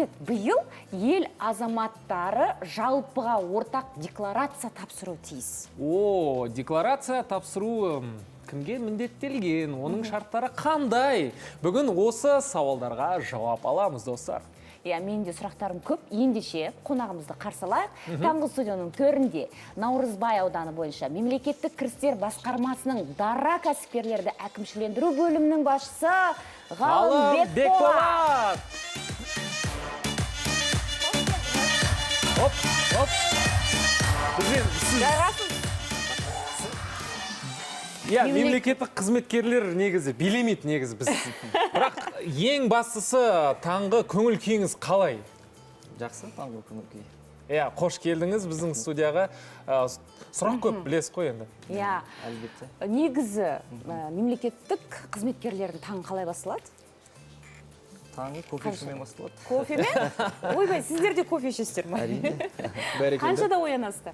рет биыл ел азаматтары жалпыға ортақ декларация тапсыру тиіс. Декларация тапсыру кімге міндеттелген, оның шарттары қандай? Бүгін осы сауалдарға жауап аламыз, достар. Мен де сұрақтарым көп. Ендеше қонағымызды қарсы алайық. Таңғы студияның төрінде Наурызбай ауданы бойынша мемлекеттік кірістер басқармасының дара кәсіпкерлерді әкімшілендіру бөлімінің басшысы Ғалым Бекболат. Мемлекеттік қызметкерлер негізі билемейді негізі біз. Бірақ ең бастысы таңғы көңіл күйіңіз қалай? Жақсы, таңғы көңіл күй. Қош келдіңіз біздің студияға. Сұрақ көп, білесіз қой енді. Әлбетте. Негізі мемлекеттік қызметкерлердің таңы қалай басталады? Таңғы кофе ішумен басталады. Кофемен? Ойбай, сіздер де кофе ішесіздер ме? Әрине. Қаншада оянасыздар?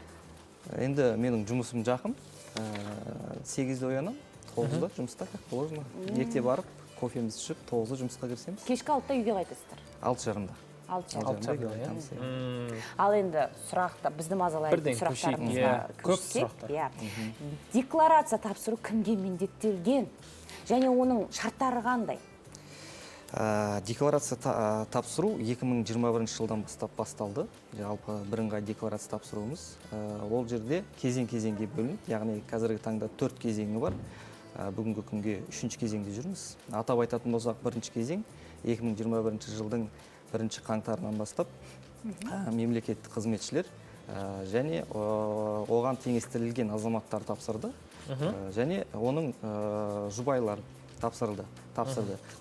Енді менің жұмысым жақын. 8-де оянам, 9-да жұмыста, как положено. Ерте барып, кофеміз ішіп, 9-да жұмысқа кірсеміз. Кешкі 6-да үйге қайтасыздар? 6:30-да. 6:30. Ал енді сұрақта бізді мазалайтын сұрақтарымызға көшсек. Декларация тапсыру кімге міндеттелген? Және оның шарттары қандай? Декларация тапсыру 2021 жылдан бастап басталды. Жалпы бірыңғай декларация тапсыруымыз. Ол жерде кезең-кезеңге бөлінді. Яғни қазіргі таңда 4 кезеңі бар. Бүгінгі күнге 3-ші кезеңде жүрміз. Атап айтатын болсақ, бірінші кезең 2021 жылдың 1 қаңтарынан бастап мемлекеттік қызметшілер және оған теңестірілген азаматтар тапсырды. Және оның жұбайлары тапсырды.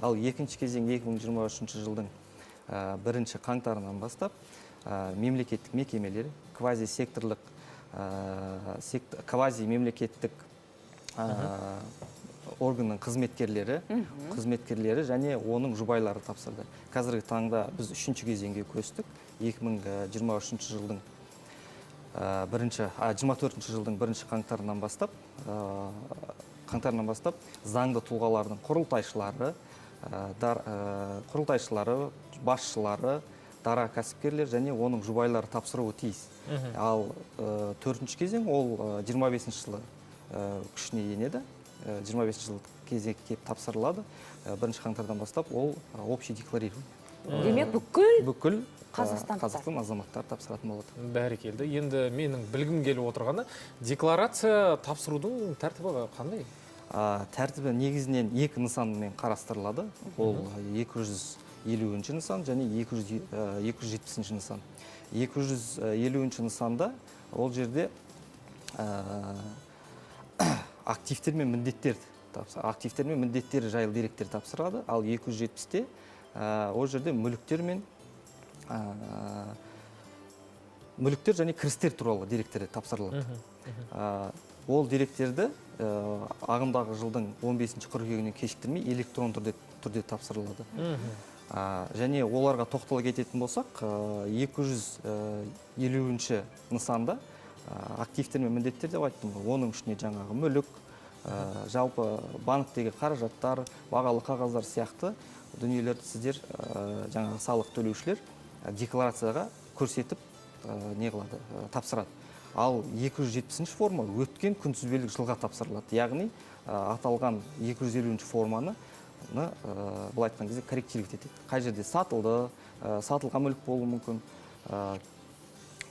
Ал екінші кезең 2023 жылдың 1 қаңтарынан бастап мемлекеттік мекемелер, квази-секторлық, квази-мемлекеттік органның қызметкерлері және оның жұбайлары тапсырды. Қазіргі таңда біз 3-ші кезеңге көстік. 2023 жылдың 24 жылдың 1 қаңтарынан бастап заңды тұлғалардың құрылтайшылары, басшылары, дара кәсіпкерлер және оның жұбайлары тапсыруы тиіс. Ал 4-ші кезең ол 25 жылы күшіне енеді. 25 жыл кезек кеп тапсырылады. 1 қаңтардан бастап ол общий декларирование. Демек бүкіл қазақстан азаматтар тапсыратын болады. Бәрекелді. Енді менің білгім келіп отырғаны, декларация тапсырудың тәртібі қандай? Тәртібі негізінен 2 нысанмен қарастырылады. Ол 250-ші нысан және 270-ші нысан. 250-ші нысанда ол жерде активтер мен міндеттері жайлы деректер тапсырады. Ал 270-те ол жерде мүліктер және кірістер туралы деректері тапсырылады. Ол деректерді ағымдағы жылдың 15 қыркүйегінен кешіктірмей электрон түрде тапсырылады. Және оларға тоқтала кететін болсақ, 250-ші нысанда активтер мен міндеттер деп айттым. Оның ішіне жаңағы мүлік, жалпы банктегі қаражаттар, бағалы қағаздар сияқты дүниелерді сіздер жаңағы салық төлеушілер декларацияға көрсетіп тапсырады. Ал 270-ші форма өткен күнтізбелік жылға тапсырылады. Яғни аталған 250-ші форманы бұл айтқан кезде корректировать етеді. Қай жерде сатылған мүлік болуы мүмкін,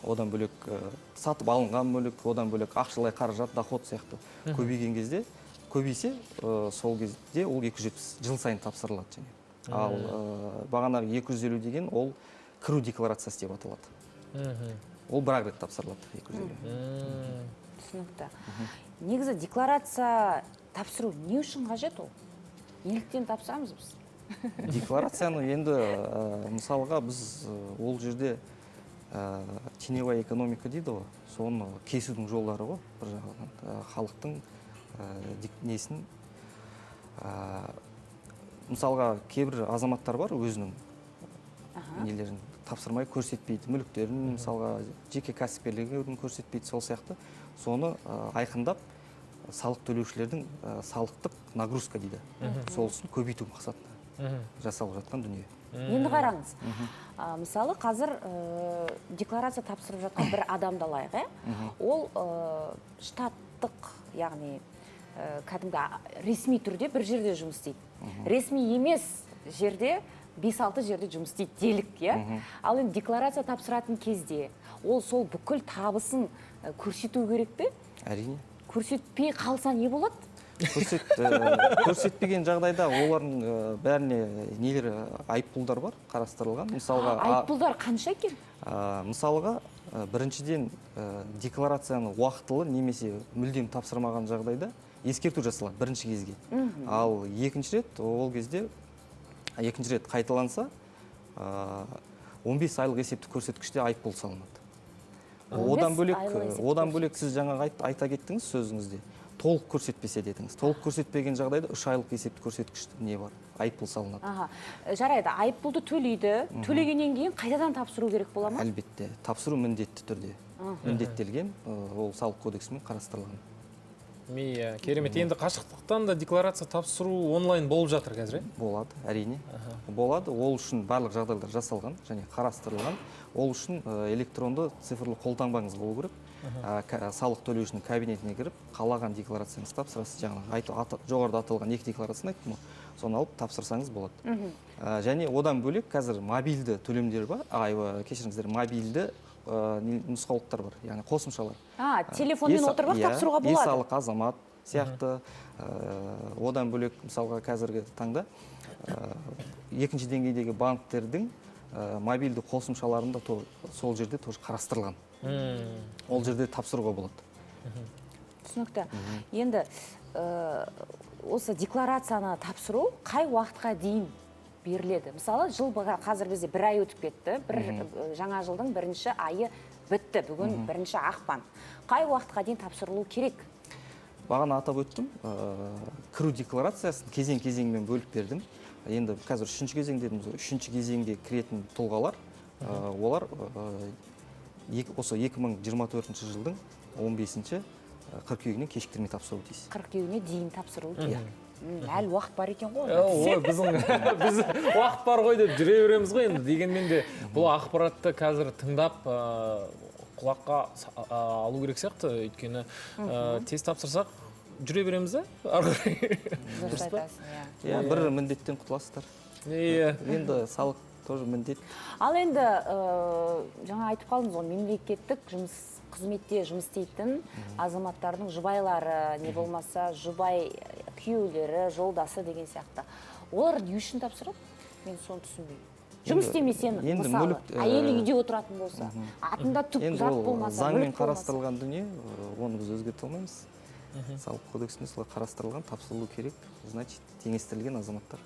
одан бөлек сатып алынған мүлік, одан бөлек ақшалай қаражат, доход сияқты көбейсе, сол кезде ол 270 жыл сайын тапсырылады. Ал бағанағы 250 деген ол кіру декларациясы деп аталады. Ол бір рет тапсырылады. 250. Түсінікті. Негізі декларация тапсыру не үшін қажет ол? Неліктен тапсырамыз біз? Декларацияны енді мысалға біз ол жерде теневая экономика дейді ғой, соны кесудің жолдары ғой, бір жағынан халықтың несін. Мысалға кейбір азаматтар бар өзінің нелерін тапсырмай көрсетпейді, мүліктерін, мысалға жеке кәсіпкерлігін көрсетпейді, сол сияқты. Соны айқындап салық төлеушілердің салықтық нагрузка дейді. Сол үшін көбейту мақсатында жасалып жатқан дүние. Енді қараңыз. Мысалы, қазір декларация тапсырып жатқан бір адамды алайық, ол штаттық, яғни кәдімгі ресми түрде бір жерде жұмыс істейді. Ресми емес жерде 5-6 жерде жұмыс істейді делік, Ал енді декларация тапсыратын кезде ол сол бүкіл табысын көрсету керек пе? Әрине. Көрсетпей қалса не болады? Көрсетпеген жағдайда олардың бәріне нелер айыппұлдар бар, қарастырылған. Мысалға, айыппұлдар қанша екен? Мысалға, біріншіден декларацияны уақытылы немесе мүлдем тапсырмаған жағдайда ескерту жасалады бірінші кезге. Ал екінші рет қайталанса, 15 айлық есептік көрсеткіште айыппұл салынады. Одан бөлек сіз жаңа айта кеттіңіз сөзіңізде. Толық көрсетпесе дедіңіз. Толық көрсетпеген жағдайда 3 айлық есептік көрсеткіш не бар? Айыппұл салынады. Жарайды, айыппұлды төлейді. Төлегеннен кейін қайтадан тапсыру керек бола ма? Әлбетте, тапсыру міндетті түрде. Міндеттелген, ол салық кодексімен қарастырылған. Керемет. Енді қашықтықтан да декларация тапсыру онлайн болып жатыр қазір, Болады, әрине. Болады. Ол үшін барлық жағдайлар жасалған және қарастырылған. Ол үшін электронды цифрлы қолтаңбаңыз болу керек. Салық төлеушінің кабинетіне кіріп, қалаған декларацияңызды тапсырасыз. Жоғарыда аталған 2 декларацияны айттым, соны алып тапсырсаңыз болады. Және одан бөлек қазір мобильді төлемдер бар. Кешіріңіздер, мобильді нұсқаулықтар бар, яғни қосымшалар. Телефонмен отырып тапсыруға болады. Есалық азамат сияқты. Одан бөлек, мысалға қазіргі таңда екінші деңгейдегі банктердің мобильді қосымшаларында сол жерде қарастырылған. Ол жерде тапсыруға болады. Түсінікті. Енді осы декларацияны тапсыру қай уақытқа дейін беріледі? Мысалы, жыл қазір бізде 1 ай өтіп кетті. Жаңа жылдың 1-ші айы бітті. Бүгін 1-ші ақпан. Қай уақытқа дейін тапсырылу керек? Бағана атап өттім. Кіру декларациясын кезең-кезеңмен бөліп бердім. Енді қазір 3-ші кезең дедім. 3-ші кезеңге кіретін тұлғалар, олар осы 2024 жылдың 15-ші қыркүйегінен кешіктірмей тапсыру дейсіз. Қыркүйегіне дейін тапсыру дейсіз. Әлі уақыт бар екен ғой. Біз уақыт бар ғой деп жүре береміз ғой енді. Дегенмен де бұл ақпаратты қазір тыңдап құлаққа алу керек сияқты. Өйткені тез тапсырсақ жүре береміз де? Дұрыс айтасың, бір міндеттен құтыласыздар. Енді салық тоже міндет. Ал енді жаңа айтып қалдыңыз ғой, мемлекеттік қызметте жұмыс істейтін азаматтардың жұбайлары, не болмаса жұбай күйеулері, жолдасы деген сияқты. Олар не үшін тапсырады? Мен соны түсінбеймін. Жұмыс істемесен, мысалы, әйелі үйде отыратын болса, атында түк зат болмаса, заңмен қарастырылған дүние, оны біз өзгерте алмаймыз. Салық кодексінде солай қарастырылған, тапсырылу керек. Значит, теңестірілген азаматтар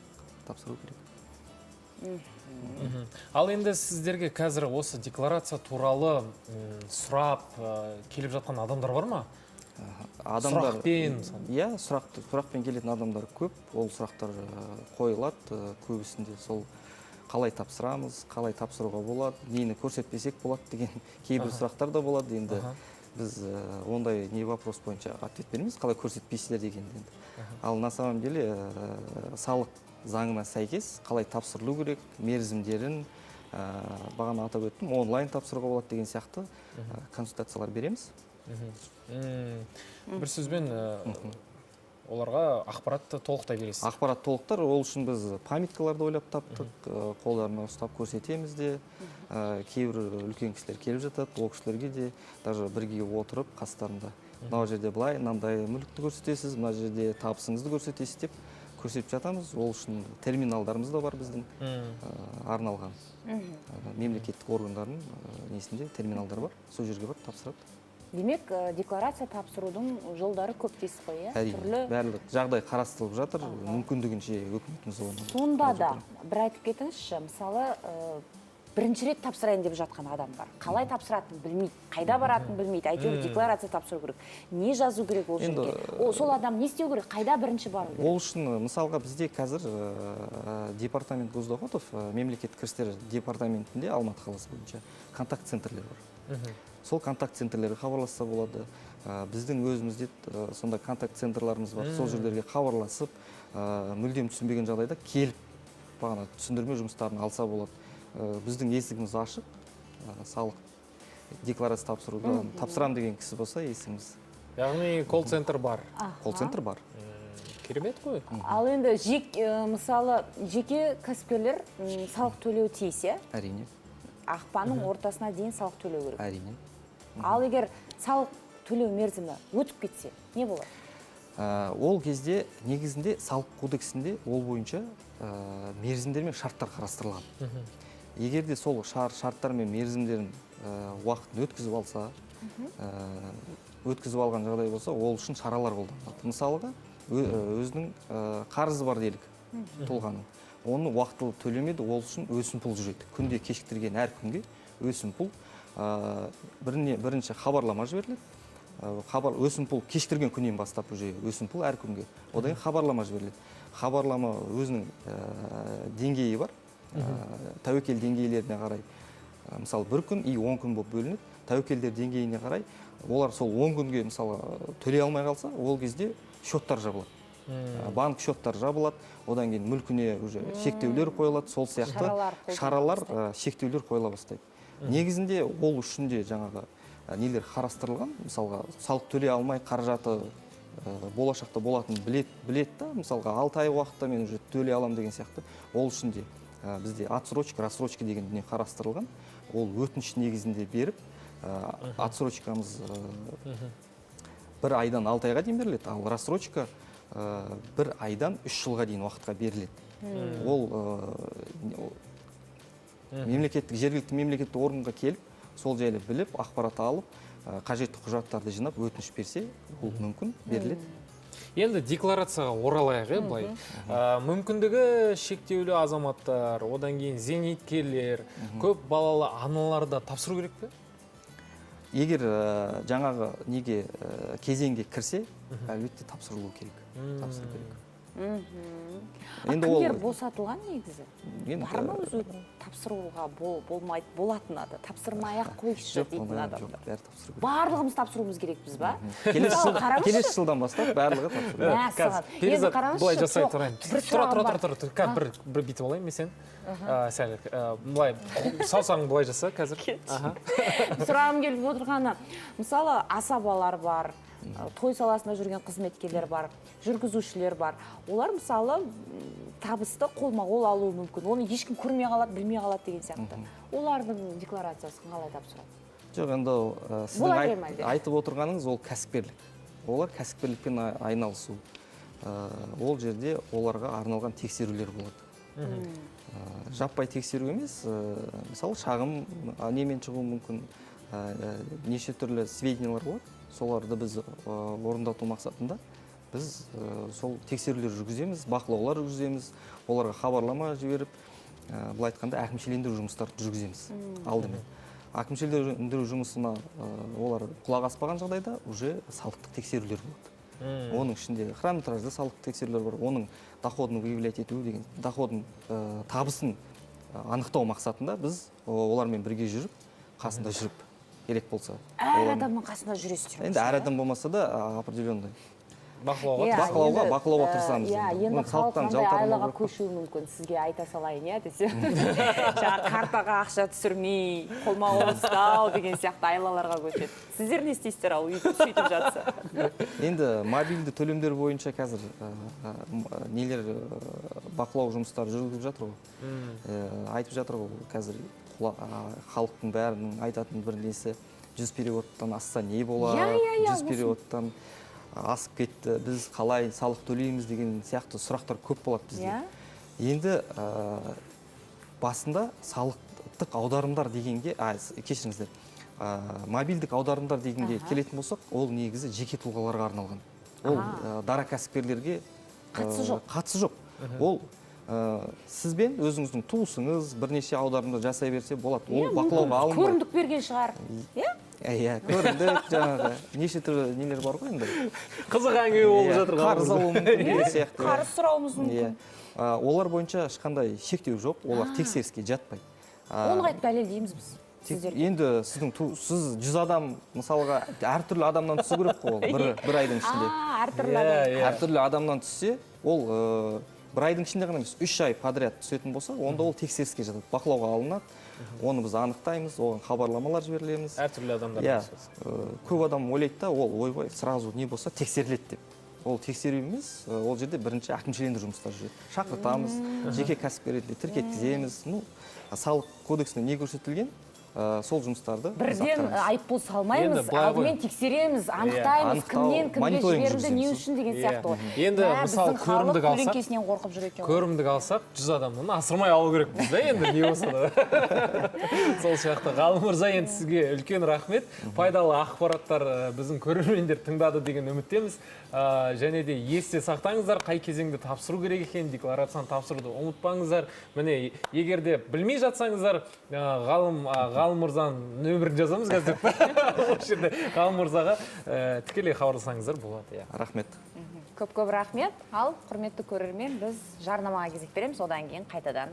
тапсыру керек. Ал енді сіздерге қазір осы декларация туралы сұрап келіп жатқан адамдар бар ма? Сұрақпен? Иә, сұрақпен келетін адамдар көп. Ол сұрақтар қойылады. Көбісінде сол қалай тапсырамыз, қалай тапсыруға болады, нені көрсетпесек болады деген кейбір сұрақтар да болады. Енді біз ондай не вопрос бойынша ответ бермейміз, қалай көрсетпейсіздер дегенде. Ал на самом деле салық заңына сәйкес қалай тапсырылу керек, мерзімдерін бағана атап өттім, онлайн тапсыруға болады деген сияқты консультациялар береміз. Бір сөзбен оларға ақпаратты толықтай бересіз. Ақпарат толықтар, ол үшін біз памяткаларды ойлап таптық, қолдарына ұстап көрсетеміз де. Кейбір үлкен кісілер келіп жатады, ол кісілерге де даже бірге отырып қастарында. Мына жерде былай, мынандай мүлікті көрсетесіз, мына жерде табысыңызды көрсетесіз деп көрсетіп жатамыз. Ол үшін терминалдарымыз да бар біздің арналған. Мемлекеттік органдардың несінде терминалдар бар. Сол жерге барып тапсырады. Демек, декларация тапсырудың жолдары көп дейсіз ғой, иә? Әрине, барлық жағдай қарастырылып жатыр, мүмкіндігінше өкіметіміз оны. Сонда да бір айтып кетіңізші, мысалы, бірінші рет тапсырайын деп жатқан адам бар. Қалай тапсыратынын білмейді, қайда баратынын білмейді, әйтеуір декларация тапсыру керек. Не жазу керек ол жерге? Сол адам не істеу керек, қайда бірінші бару керек? Ол үшін, мысалға, бізде қазір департамент Госдоходов, мемлекеттік кірістер департаментінде Алматы қаласы бойынша контакт центрлер бар. Сол контакт центрлерге хабарласса болады. Біздің өзімізде сонда контакт центрларымыз бар. Сол жерлерге хабарласып, мүлдем түсінбеген жағдайда келіп бағана түсіндірме жұмыстарын алса болады. Біздің есігіміз ашық, салық декларация тапсырудан тапсырам деген кісі болса есігіміз. Яғни колл-центр бар. Колл-центр бар. Керемет қой. Ал енді мысалы жеке кәсіпкерлер салық төлеу тиіс, иә? Әрине. Ақпанның ортасына дейін салық төлеу керек. Әрине. Ал егер салық төлеу мерзімі өтіп кетсе, не болады? Ол кезде негізінде салық кодексінде ол бойынша мерзімдер мен шарттар қарастырылған. Егер де сол шарттар мен мерзімдерін уақытын өткізіп алса, өткізіп алған жағдай болса, ол үшін шаралар қолданылады. Мысалға, өзінің қарызы бар делік тұлғаның. Оны уақытылы төлемеді, ол үшін өсімпұл жүреді. Күнде кешіктірген әр күнге өсімпұл бірінші хабарлама жіберіледі. Өсімпұл кешіктірген күннен бастап өсімпұл әр күнге. Одан хабарлама жіберіледі. Хабарлама өзінің деңгейі бар. Тәуекел деңгейлеріне қарай, мысалы 1 күн и 10 күн болып бөлінеді. Тәуекелдер деңгейіне қарай, олар сол 10 күнге мысалы төлей алмай қалса, ол кезде счеттар жабылады. Банк счеттар жабылады, одан кейін мүлкіне шектеулер қойылады, сол сияқты шаралар, шектеулер қойыла бастайды. Негізінде ол үшін де жаңағы нелер қарастырылған, мысалға салық төлей алмай қаражаты болашақта болатын білет та, мысалға 6 ай уақытта мен уже төлей алам деген сияқты, ол үшін де бізде отсрочка, рассрочка деген не қарастырылған. Ол өтініш негізінде беріп, отсрочкамыз 1 айдан 6 айға дейін беріледі, ал рассрочка 1 айдан 3 жылға дейін уақытқа беріледі. Ол жергілікті мемлекеттік органға келіп, сол жайлы біліп, ақпарат алып, қажетті құжаттарды жинап, өтініш берсе, ол мүмкін беріледі. Енді декларацияға оралайық, былай. Мүмкіндігі шектеулі азаматтар, одан кейін зейнеткерлер, көп балалы аналарда тапсыру керек пе? Егер жаңағы неге кезеңге кірсе, әлбетте тапсырылу керек. Тапсыру керек. Кімдер босатылған негізі? Бар ма өзі тапсыруға болатын ады? Тапсырмай-ақ қойшы дейтін адамдар. Барлығымыз тапсыруымыз керекпіз ба? Келесі жылдан бастап барлығы тапсыру. Перизат, былай жасай тұрайын. Тұр. Бір битіп олайын мен сен. Сәл, былай, саусағың былай жаса қазір. Сұрағым келіп отырғаны, мысалы асабалар бар, той саласында жүрген қызметкерлер бар, жүргізушілер бар. Олар мысалы табысты қолма-қол алуы мүмкін. Оны ешкім көрмей қалады, білмей қалады деген сияқты. Олардың декларациясын қалай тапсырады? Жоқ, енді сіздің айтып отырғаныңыз ол кәсіпкерлік. Олар кәсіпкерлікпен айналысу. Ол жерде оларға арналған тексерулер болады. Жаппай тексеру емес, мысалы шағым немен шығуы мүмкін, неше түрлі сведениялар болады. Соларды біз орындату мақсатында біз сол тексерулер жүргіземіз, бақылаулар жүргіземіз, оларға хабарлама жіберіп, былай айтқанда әкімшілендіру жұмыстарды жүргіземіз алдымен. Әкімшілендіру жұмысына олар құлақ аспаған жағдайда уже салықтық тексерулер болады. Оның ішінде хронометражды салықтық тексерулер бар, оның доходын выявлять ету деген, доходын табысын анықтау мақсатында біз олармен бірге жүріп, қасында жүріп керек болса. Әр адамның қасында жүресіздер. Енді әр адам болмаса да определенный бақылауға тырысамыз. Енді халық қандай айлаға көшуі мүмкін, сізге айта салайын, десе. Жаңа картаға ақша түсірмей, қолма-қол ұстау деген сияқты айлаларға көшеді. Сіздер не істейсіздер ал сөйтіп жатса? Енді мобильді төлемдер бойынша қазір нелер бақылау жұмыстары жүргізіліп жатыр ғой. Айтып жатыр ғой, қазір халықтың бәрінің айтатын бір несі 100 переводтан асса не болады, 100 переводтан асып кетті, біз қалай салық төлейміз деген сияқты сұрақтар көп болады бізде. Енді басында салықтық аударымдар дегенге, кешіріңіздер, мобильдік аударымдар дегенге келетін болсақ, ол негізі жеке тұлғаларға арналған. Ол дара кәсіпкерлерге қатысы жоқ. Ол сізбен өзіңіздің туысыңыз бірнеше аударымды жасай берсе болады. Ол бақылауға алынбайды. Көрімдік берген шығар. Иә, көрімдік, жаңағы неше түрлі нелер бар ғой енді. Қызық әңгіме болып жатыр. Қарыз алуы мүмкін деген сияқты. Қарыз сұрауымыз мүмкін. Олар бойынша ешқандай шектеу жоқ, олар тексеріске жатпайды. Оны қайтып дәлелдейміз біз. Енді сіз 100 адам, мысалға, әртүрлі адамнан түсу керек қой, бір айдың ішінде. Әртүрлі адам. Әртүрлі адамнан түссе, ол бір айдың ішінде ғана емес 3 ай подряд түсетін болса, онда ол тексеріске жатады, бақылауға алынады. Оны біз анықтаймыз, оған хабарламалар жіберілеміз. Әртүрлі адамдар. Иә, көп адам ойлайды да, ол ойбай сразу не болса тексеріледі деп. Ол тексеру емес, ол жерде бірінші әкімшілендіру жұмыстары жүреді. Шақыртамыз, жеке кәсіпкер ретінде тіркеткіземіз. Салық кодексінде не көрсетілген, сол жұмыстарды бірден айыппұл салмаймыз, алдымен тексереміз, анықтаймыз, кімнен кімге жіберілді, не үшін деген сияқты ғой. Енді мысалы көрімдік алсақ, көлеңкесінен қорқып жүр екен. көрімдік алсақ, 100 адамнан асырмай алу керекпіз да, енді не болса да. Сол сияқты Ғалым мырза, енді сізге үлкен рахмет. Пайдалы ақпараттар біздің көрермендер тыңдады деген үміттеміз. Және де есте сақтаңыздар, қай кезеңде тапсыру керек екен, декларацияны тапсыруды ұмытпаңыздар. Міне, егер де білмей жатсаңыздар, Ғалым мырзаның нөмірін жазамыз қазір. Осы жерде Ғалым мырзаға тікелей хабарласаңыздар болады. Рахмет. Көп-көп рахмет. Ал құрметті көрермен, біз жарнамаға кезек береміз, одан кейін қайтадан